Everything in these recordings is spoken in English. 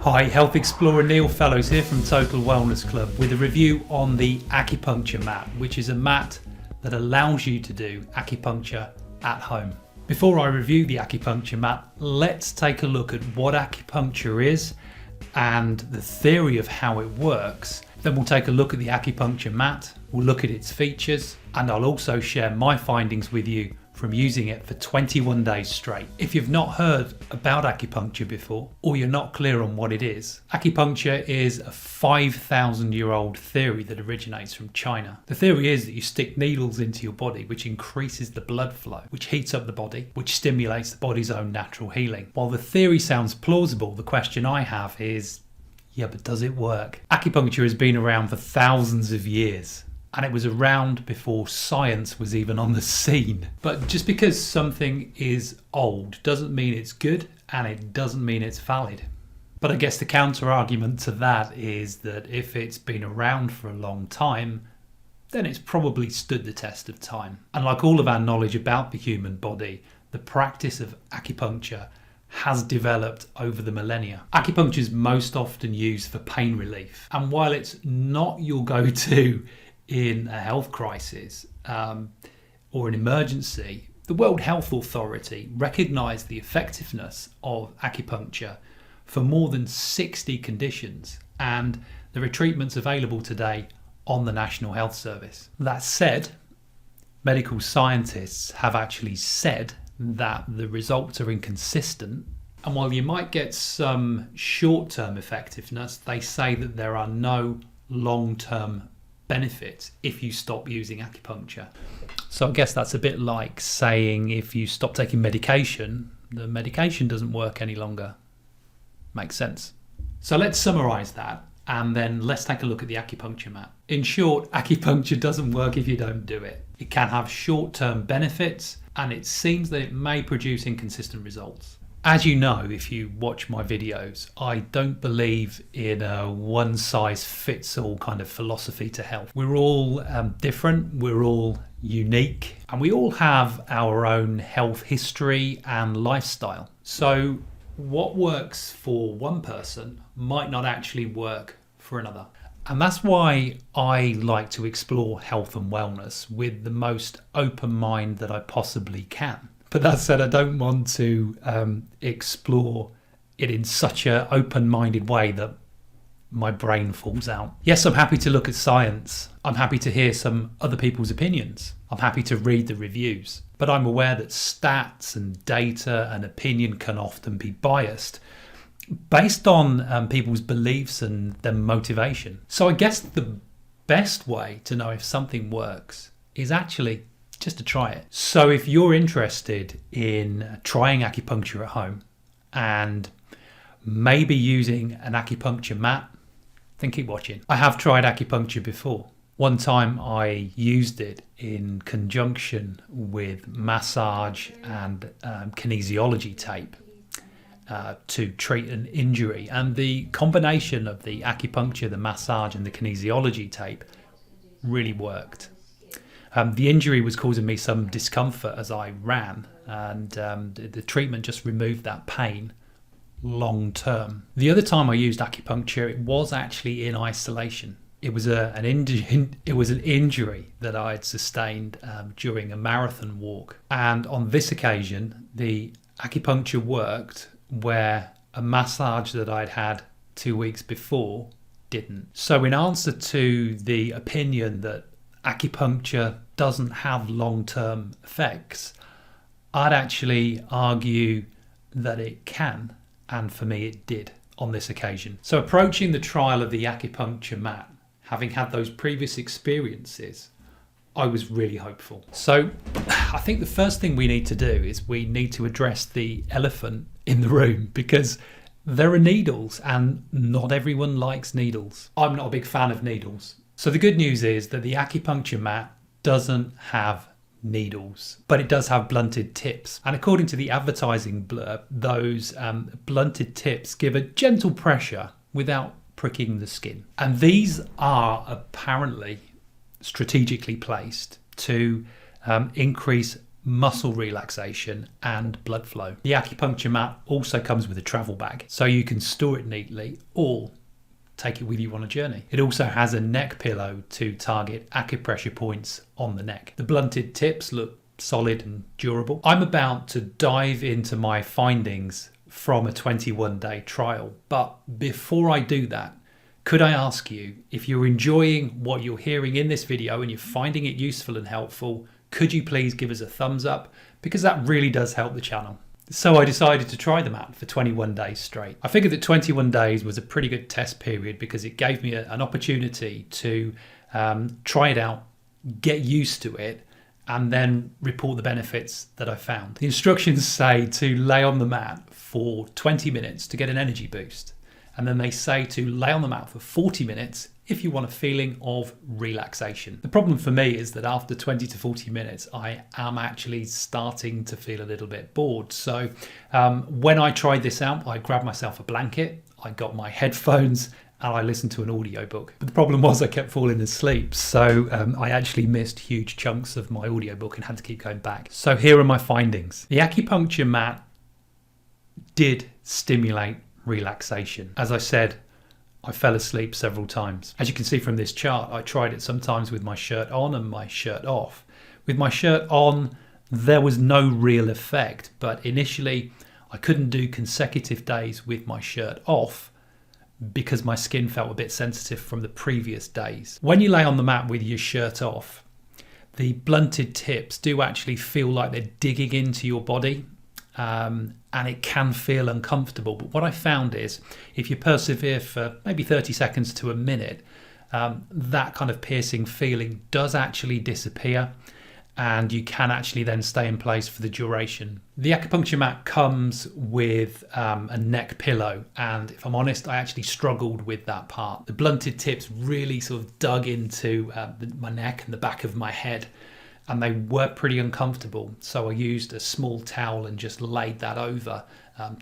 Hi, Health Explorer Neil Fellows here from Total Wellness Club with a review on the acupuncture mat, which is a mat that allows you to do acupuncture at home. Before I review the acupuncture mat, let's take a look at what acupuncture is and the theory of how it works. Then we'll take a look at the acupuncture mat, we'll look at its features, and I'll also share my findings with you from using it for 21 days straight. If you've not heard about acupuncture before, or you're not clear on what it is, acupuncture is a 5,000-year-old theory that originates from China. The theory is that you stick needles into your body, which increases the blood flow, which heats up the body, which stimulates the body's own natural healing. While the theory sounds plausible, the question I have is, yeah, but does it work? Acupuncture has been around for thousands of years. And it was around before science was even on the scene. But just because something is old doesn't mean it's good, and it doesn't mean it's valid. But I guess the counter argument to that is that if it's been around for a long time, then it's probably stood the test of time. And like all of our knowledge about the human body, the practice of acupuncture has developed over the millennia. Acupuncture is most often used for pain relief. And while it's not your go-to in a health crisis or an emergency, the World Health Authority recognised the effectiveness of acupuncture for more than 60 conditions, and there are treatments available today on the National Health Service. That said, medical scientists have actually said that the results are inconsistent, and while you might get some short-term effectiveness, they say that there are no long-term benefits if you stop using acupuncture. So I guess that's a bit like saying if you stop taking medication, the medication doesn't work any longer. Makes sense. So let's summarize that, and then let's take a look at the acupuncture mat. In short, acupuncture doesn't work if you don't do it. It can have short-term benefits, and it seems that it may produce inconsistent results. As you know, if you watch my videos, I don't believe in a one-size-fits-all kind of philosophy to health. We're all different, we're all unique, and we all have our own health history and lifestyle. So what works for one person might not actually work for another. And that's why I like to explore health and wellness with the most open mind that I possibly can. But that said, I don't want to explore it in such an open-minded way that my brain falls out. Yes, I'm happy to look at science. I'm happy to hear some other people's opinions. I'm happy to read the reviews. But I'm aware that stats and data and opinion can often be biased based on people's beliefs and their motivation. So I guess the best way to know if something works is actually just to try it. So if you're interested in trying acupuncture at home and maybe using an acupuncture mat, then keep watching. I have tried acupuncture before. One time I used it in conjunction with massage and kinesiology tape to treat an injury. And the combination of the acupuncture, the massage and the kinesiology tape really worked. The injury was causing me some discomfort as I ran, and the treatment just removed that pain long term. The other time I used acupuncture, it was actually in isolation. It was an injury that I had sustained during a marathon walk, and on this occasion, the acupuncture worked where a massage that I'd had 2 weeks before didn't. So in answer to the opinion that acupuncture doesn't have long-term effects, I'd actually argue that it can, and for me it did on this occasion. So approaching the trial of the acupuncture mat, having had those previous experiences, I was really hopeful. So I think the first thing we need to do is we need to address the elephant in the room, because there are needles and not everyone likes needles. I'm not a big fan of needles. So the good news is that the acupuncture mat doesn't have needles, but it does have blunted tips. And according to the advertising blurb, those blunted tips give a gentle pressure without pricking the skin. And these are apparently strategically placed to increase muscle relaxation and blood flow. The acupuncture mat also comes with a travel bag, so you can store it neatly or take it with you on a journey. It also has a neck pillow to target acupressure points on the neck. The blunted tips look solid and durable. I'm about to dive into my findings from a 21-day trial, but before I do that, could I ask you, if you're enjoying what you're hearing in this video and you're finding it useful and helpful, could you please give us a thumbs up, because that really does help the channel. So I decided to try the mat for 21 days straight. I figured that 21 days was a pretty good test period because it gave me an opportunity to try it out, get used to it, and then report the benefits that I found. The instructions say to lay on the mat for 20 minutes to get an energy boost. And then they say to lay on the mat for 40 minutes if you want a feeling of relaxation. The problem for me is that after 20 to 40 minutes, I am actually starting to feel a little bit bored. So when I tried this out, I grabbed myself a blanket, I got my headphones, and I listened to an audiobook. But the problem was I kept falling asleep. So I actually missed huge chunks of my audiobook and had to keep going back. So here are my findings. The acupuncture mat did stimulate relaxation. As I said, I fell asleep several times. As you can see from this chart, I tried it sometimes with my shirt on and my shirt off. With my shirt on, there was no real effect, but initially I couldn't do consecutive days with my shirt off because my skin felt a bit sensitive from the previous days. When you lay on the mat with your shirt off, the blunted tips do actually feel like they're digging into your body. And it can feel uncomfortable. But what I found is if you persevere for maybe 30 seconds to a minute, that kind of piercing feeling does actually disappear, and you can actually then stay in place for the duration. The acupuncture mat comes with a neck pillow, and if I'm honest, I actually struggled with that part. The blunted tips really sort of dug into my neck and the back of my head, and they were pretty uncomfortable. So I used a small towel and just laid that over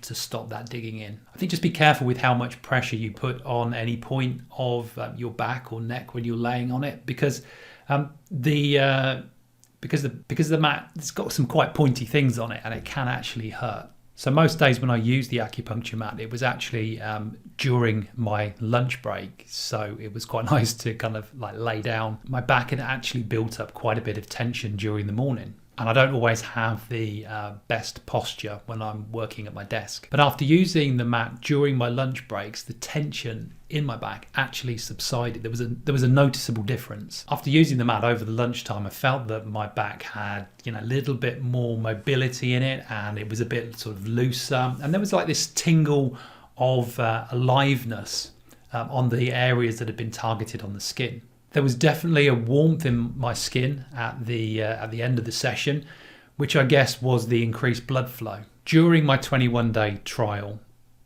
to stop that digging in. I think just be careful with how much pressure you put on any point of your back or neck when you're laying on it, because the mat, it's got some quite pointy things on it and it can actually hurt. So most days when I used the acupuncture mat, it was actually during my lunch break. So it was quite nice to kind of like lay down. My back had actually built up quite a bit of tension during the morning. And I don't always have the best posture when I'm working at my desk. But after using the mat during my lunch breaks, the tension in my back actually subsided. There was a noticeable difference. After using the mat over the lunchtime, I felt that my back had, a little bit more mobility in it, and it was a bit sort of looser. And there was like this tingle of aliveness on the areas that had been targeted on the skin. There was definitely a warmth in my skin at the end of the session, which I guess was the increased blood flow. During my 21-day trial,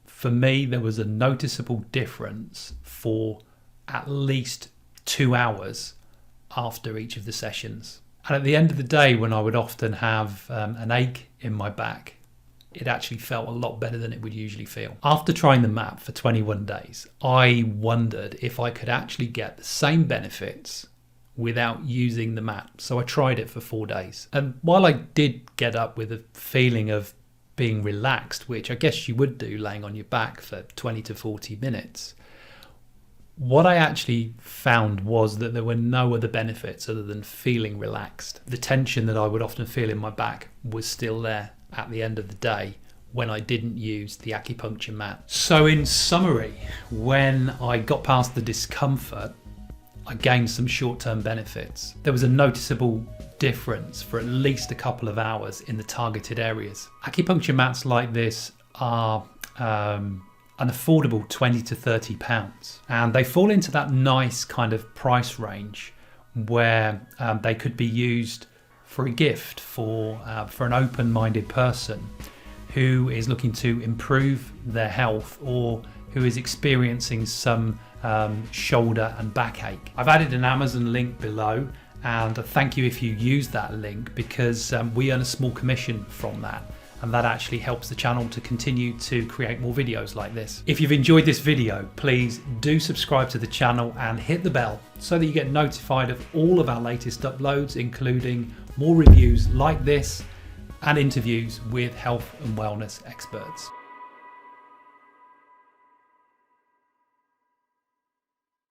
for me, there was a noticeable difference for at least 2 hours after each of the sessions. And at the end of the day, when I would often have an ache in my back, it actually felt a lot better than it would usually feel. After trying the mat for 21 days, I wondered if I could actually get the same benefits without using the mat. So I tried it for 4 days. And while I did get up with a feeling of being relaxed, which I guess you would do laying on your back for 20 to 40 minutes, what I actually found was that there were no other benefits other than feeling relaxed. The tension that I would often feel in my back was still there at the end of the day when I didn't use the acupuncture mat. So in summary, when I got past the discomfort, I gained some short-term benefits. There was a noticeable difference for at least a couple of hours in the targeted areas. Acupuncture mats like this are an affordable 20 to 30 pounds, and they fall into that nice kind of price range where they could be used for a gift for an open-minded person who is looking to improve their health or who is experiencing some shoulder and backache. I've added an Amazon link below, and thank you if you use that link, because we earn a small commission from that, and that actually helps the channel to continue to create more videos like this. If you've enjoyed this video, please do subscribe to the channel and hit the bell so that you get notified of all of our latest uploads, including more reviews like this and interviews with health and wellness experts.